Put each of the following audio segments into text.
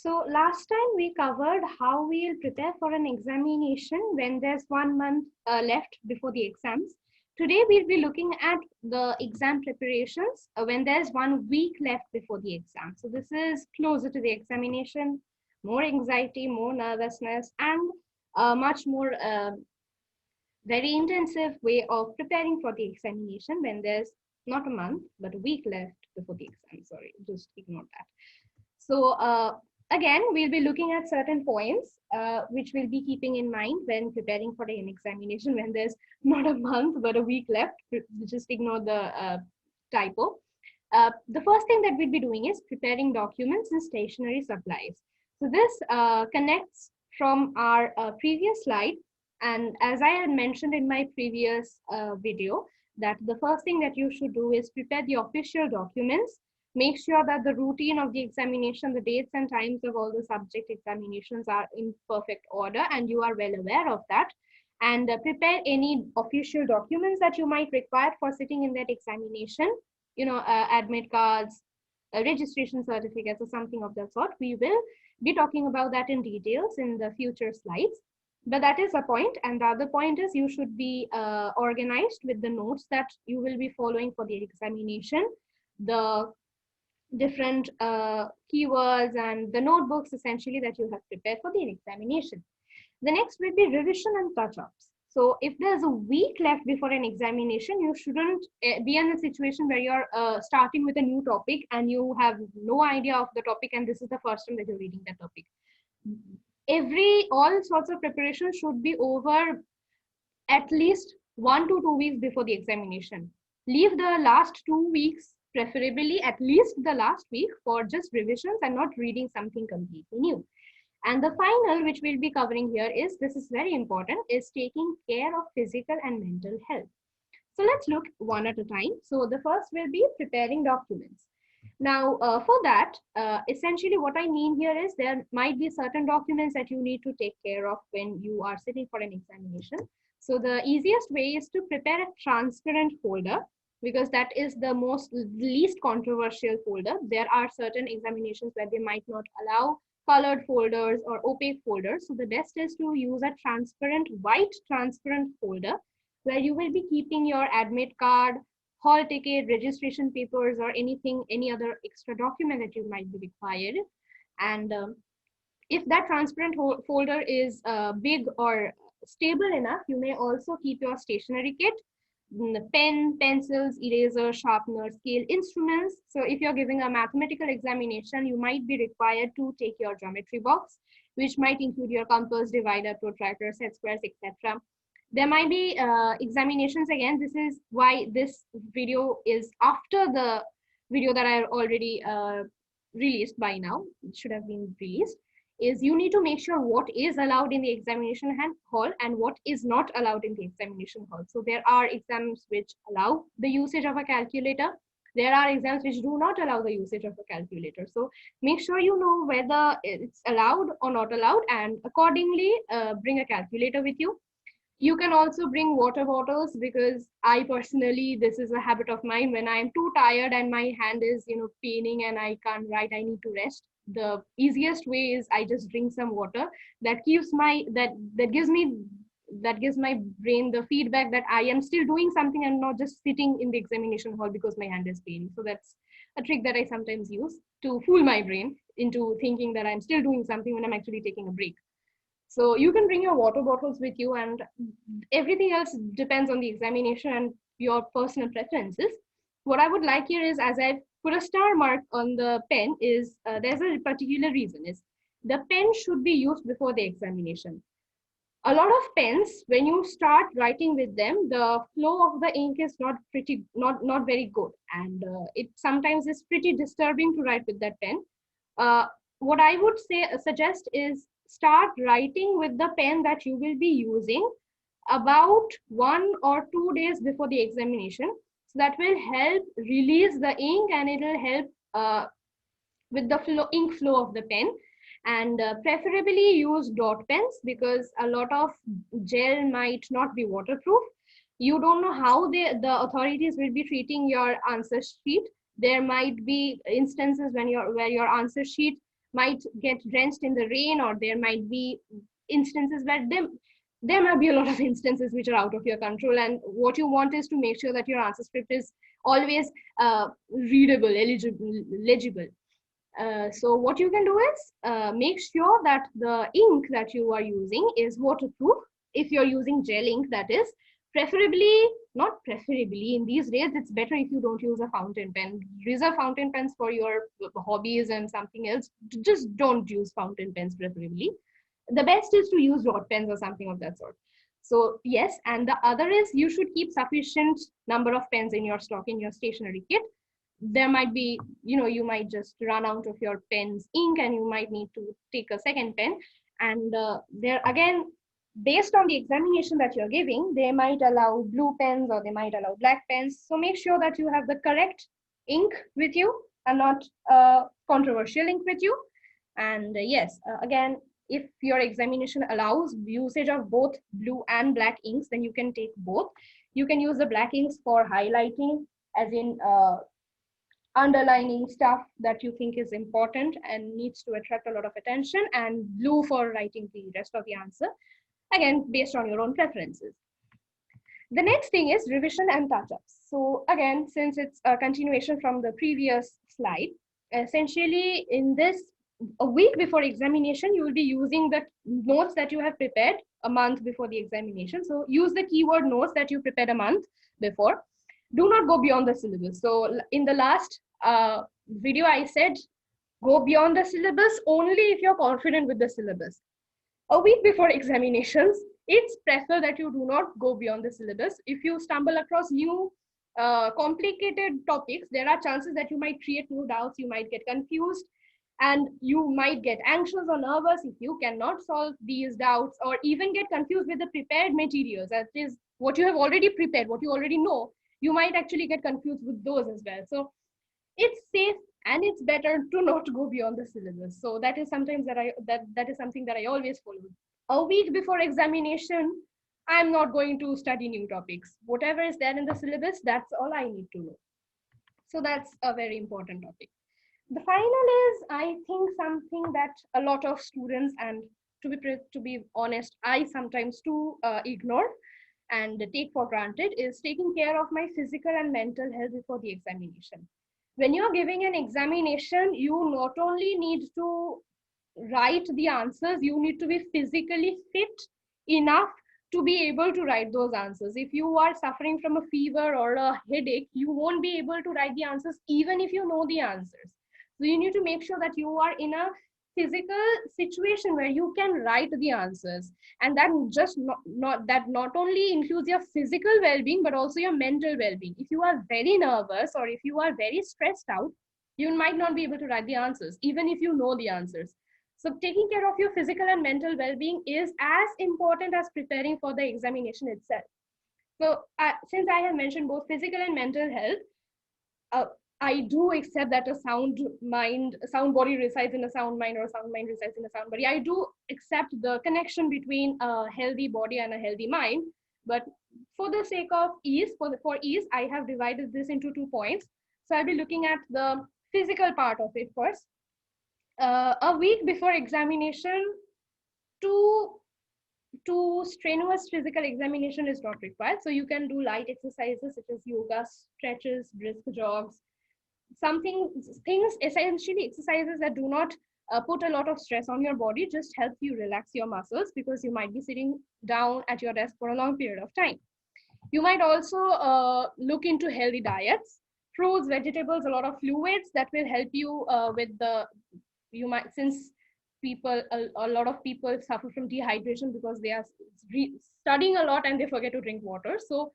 So last time we covered how we'll prepare for an examination when there's 1 month left before the exams. Today we'll be looking at the exam preparations when there's 1 week left before the exam. So this is closer to the examination, more anxiety, more nervousness, and much more very intensive way of preparing for the examination when there's not a month but a week left before the exam. Sorry, just ignore that. So again, we'll be looking at certain points which we'll be keeping in mind when preparing for an examination when there's not a month but a week left. Just ignore the typo. The first thing that we'll be doing is preparing documents and stationery supplies. So this connects from our previous slide. And as I had mentioned in my previous video, that the first thing that you should do is prepare the official documents. Make sure that the routine of the examination, the dates and times of all the subject examinations are in perfect order and you are well aware of that. And prepare any official documents that you might require for sitting in that examination, admit cards, registration certificates or something of that sort. We will be talking about that in details in the future slides. But that is a point. And the other point is you should be organized with the notes that you will be following for the examination, the different keywords and the notebooks essentially that you have prepared for the examination. The next will be revision and touch-ups. So if there's a week left before an examination, you shouldn't be in a situation where you're starting with a new topic and you have no idea of the topic and this is the first time that you're reading that topic. All sorts of preparation should be over at least 1 to 2 weeks before the examination. Leave the last 2 weeks, preferably at least the last week, for just revisions and not reading something completely new. And the final, which we'll be covering here, is this is very important, is taking care of physical and mental health. So let's look one at a time. So the first will be preparing documents. Now, for that, essentially what I mean here is there might be certain documents that you need to take care of when you are sitting for an examination. So the easiest way is to prepare a transparent folder because that is the least controversial folder. There are certain examinations where they might not allow colored folders or opaque folders. So the best is to use a white transparent folder where you will be keeping your admit card, hall ticket, registration papers, or any other extra document that you might be required. And if that transparent folder is big or stable enough, you may also keep your stationery kit, pen, pencils, eraser, sharpener, scale, instruments. So if you're giving a mathematical examination, you might be required to take your geometry box, which might include your compass, divider, protractor, set squares, etc. There might be examinations. Again, this is why this video is after the video that I already released by now. It should have been released. Is you need to make sure what is allowed in the examination hall and what is not allowed in the examination hall. So there are exams which allow the usage of a calculator. There are exams which do not allow the usage of a calculator. So make sure you know whether it's allowed or not allowed and accordingly bring a calculator with you. You can also bring water bottles because I personally, this is a habit of mine. When I'm too tired and my hand is, paining and I can't write, I need to rest. The easiest way is I just drink some water. That gives my brain the feedback that I am still doing something and not just sitting in the examination hall because my hand is paining. So that's a trick that I sometimes use to fool my brain into thinking that I'm still doing something when I'm actually taking a break. So you can bring your water bottles with you and everything else depends on the examination and your personal preferences. What I would like here is, as I put a star mark on the pen, is there's a particular reason is the pen should be used before the examination. A lot of pens, when you start writing with them, the flow of the ink is not very good, and it sometimes is pretty disturbing to write with that pen. What I would suggest is start writing with the pen that you will be using about 1 or 2 days before the examination. So that will help release the ink and it will help with the ink flow of the pen. And preferably use dot pens because a lot of gel might not be waterproof. You don't know how the authorities will be treating your answer sheet. There might be instances where your answer sheet might get drenched in the rain, or there might be instances where there might be a lot of instances which are out of your control, and what you want is to make sure that your answer script is always readable, legible. So what you can do is make sure that the ink that you are using is waterproof. If you're using gel ink, that is, preferably, not preferably, in these days, it's better if you don't use a fountain pen. Reserve fountain pens for your hobbies and something else. Just don't use fountain pens preferably. The best is to use dot pens or something of that sort. So yes, and the other is you should keep sufficient number of pens in your stock, in your stationery kit. There might be, you might just run out of your pen's ink and you might need to take a second pen. And there again, based on the examination that you're giving, they might allow blue pens or they might allow black pens. So make sure that you have the correct ink with you and not controversial ink with you. And yes, again, if your examination allows usage of both blue and black inks, then you can take both. You can use the black inks for highlighting, as in underlining stuff that you think is important and needs to attract a lot of attention, and blue for writing the rest of the answer, again, based on your own preferences. The next thing is revision and touch-ups. So again, since it's a continuation from the previous slide, essentially in this, a week before examination, you will be using the notes that you have prepared a month before the examination. So use the keyword notes that you prepared a month before. Do not go beyond the syllabus. So in the last video, I said, go beyond the syllabus only if you're confident with the syllabus. A week before examinations, it's preferred that you do not go beyond the syllabus. If you stumble across new complicated topics, there are chances that you might create new doubts, you might get confused, and you might get anxious or nervous if you cannot solve these doubts, or even get confused with the prepared materials. That is what you have already prepared, what you already know. You might actually get confused with those as well. So it's safe and it's better to not go beyond the syllabus. So that is sometimes that is something that I always follow. A week before examination, I'm not going to study new topics. Whatever is there in the syllabus, that's all I need to know. So that's a very important topic. The final is, I think, something that a lot of students, and to be honest, I sometimes too ignore and take for granted, is taking care of my physical and mental health before the examination. When you're giving an examination, you not only need to write the answers, you need to be physically fit enough to be able to write those answers. If you are suffering from a fever or a headache, you won't be able to write the answers even if you know the answers. So you need to make sure that you are in a physical situation where you can write the answers, and that just not only includes your physical well-being but also your mental well-being. If you are very nervous or if you are very stressed out, you might not be able to write the answers even if you know the answers. So taking care of your physical and mental well-being is as important as preparing for the examination itself. So since I have mentioned both physical and mental health, I do accept that a sound body resides in a sound mind, or a sound mind resides in a sound body. I do accept the connection between a healthy body and a healthy mind. But for the sake of ease, for ease, I have divided this into 2 points. So I'll be looking at the physical part of it first. A week before examination, too strenuous physical examination is not required. So you can do light exercises such as yoga, stretches, brisk jogs, things, essentially exercises that do not put a lot of stress on your body, just help you relax your muscles, because you might be sitting down at your desk for a long period of time. You might also look into healthy diets, fruits, vegetables, a lot of fluids that will help you with the, you might, since a lot of people suffer from dehydration because they are studying a lot and they forget to drink water. So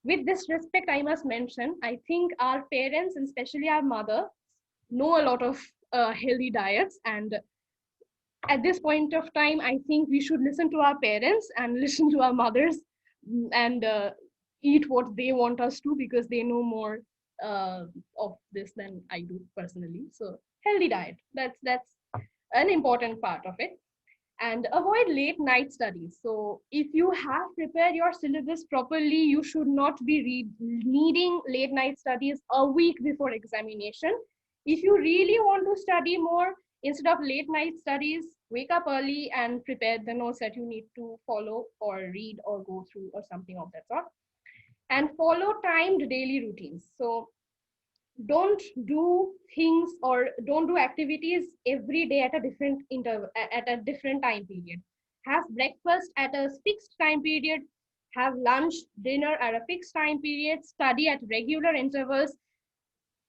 with this respect, I must mention, I think our parents, and especially our mother, know a lot of healthy diets. And at this point of time, I think we should listen to our parents and listen to our mothers and eat what they want us to, because they know more of this than I do personally. So healthy diet, that's an important part of it. And avoid late night studies. So if you have prepared your syllabus properly, you should not be needing late night studies a week before examination. If you really want to study more, Instead of late night studies, wake up early and prepare the notes that you need to follow or read or go through or something of that sort. And follow timed daily routines. So don't do things or don't do activities every day at a different interval, at a different time period. Have breakfast at a fixed time period, have lunch, dinner at a fixed time period, study at regular intervals.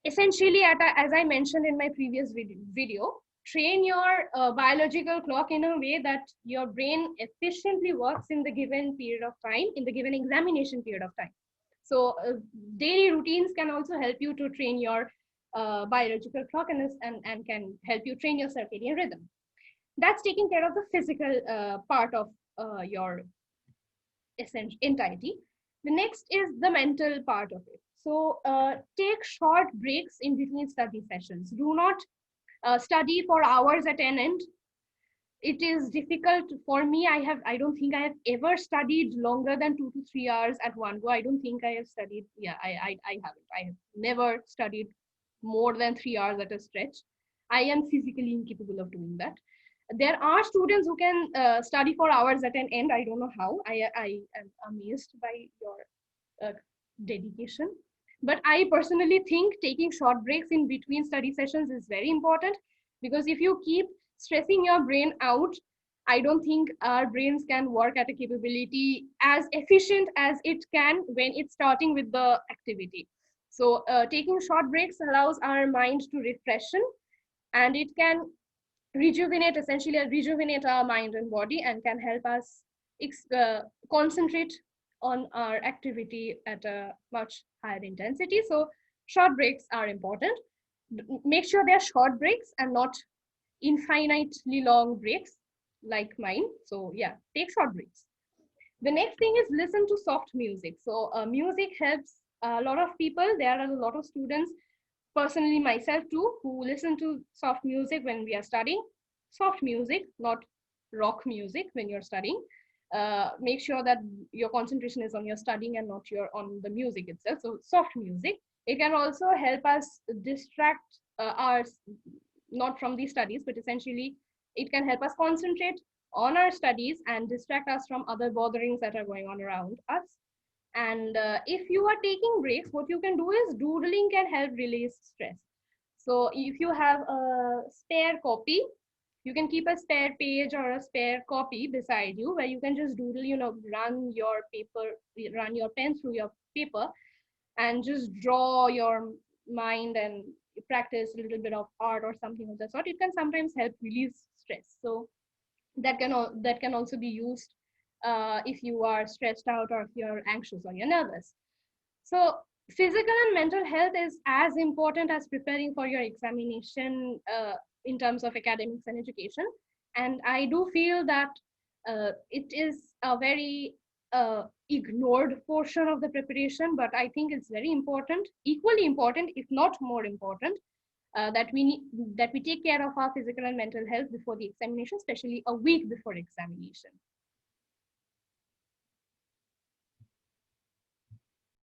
Essentially, as I mentioned in my previous video, train your biological clock in a way that your brain efficiently works in the given period of time, in the given examination period of time. So daily routines can also help you to train your biological clock and can help you train your circadian rhythm. That's taking care of the physical part of your essential entirety. The next is the mental part of it. So take short breaks in between study sessions. Do not study for hours at an end. It is difficult for me. I don't think I have ever studied longer than 2 to 3 hours at one go. I don't think I have studied. Yeah, I haven't. I have never studied more than 3 hours at a stretch. I am physically incapable of doing that. There are students who can study for hours at an end. I don't know how. I am amazed by your dedication. But I personally think taking short breaks in between study sessions is very important, because if you keep stressing your brain out, I don't think our brains can work at a capability as efficient as it can when it's starting with the activity. So taking short breaks allows our mind to refreshen, and it can rejuvenate, essentially rejuvenate our mind and body, and can help us concentrate on our activity at a much higher intensity. So short breaks are important. Make sure they're short breaks and not infinitely long breaks like mine. So yeah, take short breaks. The next thing is listen to soft music. So music helps a lot of people. There are a lot of students, personally myself too, who listen to soft music when we are studying. Soft music, not rock music when you're studying. Make sure that your concentration is on your studying and not on the music itself. So soft music. It can also help us distract our, not from the studies, but essentially it can help us concentrate on our studies and distract us from other botherings that are going on around us. And if you are taking breaks, what you can do is doodling can help release stress. So if you have a spare copy, you can keep a spare page or a spare copy beside you where you can just doodle, run your paper, run your pen through your paper and just draw your mind and practice a little bit of art or something of that sort. It can sometimes help release stress. So that can also be used if you are stressed out or if you're anxious or you're nervous. So physical and mental health is as important as preparing for your examination in terms of academics and education. And I do feel that it is a very ignored portion of the preparation, but I think it's very important, equally important, if not more important, that we take care of our physical and mental health before the examination, especially a week before examination.